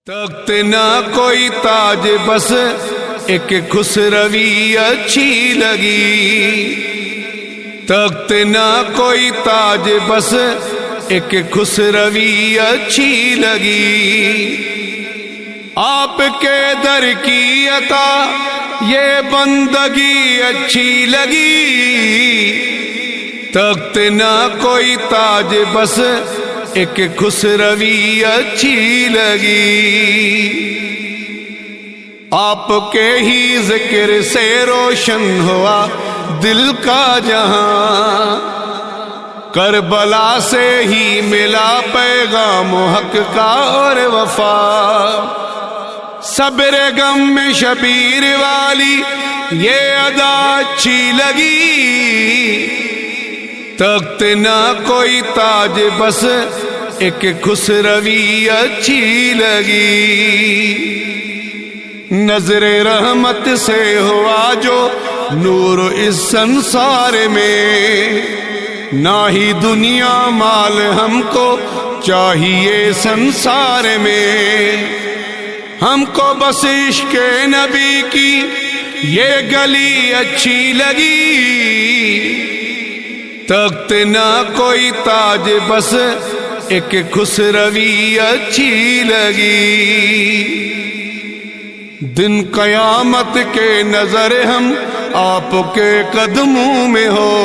تخت نہ کوئی تاج، بس ایک خسروی اچھی لگی۔ تخت نہ کوئی تاج، بس ایک خسروی اچھی لگی۔ آپ کے در کی عطا یہ بندگی اچھی لگی۔ تخت نہ کوئی تاج، بس ایک خسروی اچھی لگی۔ آپ کے ہی ذکر سے روشن ہوا دل کا جہاں، کربلا سے ہی ملا پیغام حق کا اور وفا۔ صبر غم میں شبیر والی یہ ادا اچھی لگی۔ تخت نہ کوئی تاج، بس ایک خسروی اچھی لگی۔ نظر رحمت سے ہوا جو نور اس سنسار میں، نہ ہی دنیا مال ہم کو چاہیے سنسار میں۔ ہم کو بس عشق نبی کی یہ گلی اچھی لگی۔ تخت نہ کوئی تاج، بس ایک خسروی اچھی لگی۔ دن قیامت کے نظر ہم آپ کے قدموں میں ہو،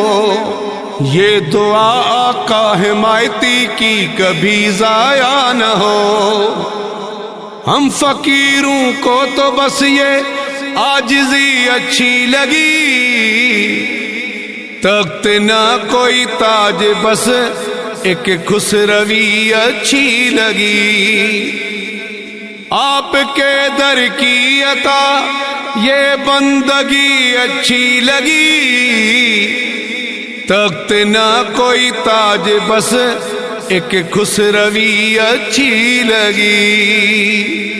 یہ دعا آقا حمایتی کی کبھی ضائع نہ ہو۔ ہم فقیروں کو تو بس یہ عاجزی اچھی لگی۔ تخت نہ کوئی تاج، بس ایک خسروی اچھی لگی۔ آپ کے در کی عطا یہ بندگی اچھی لگی۔ تخت نہ کوئی تاج، بس ایک خسروی اچھی لگی۔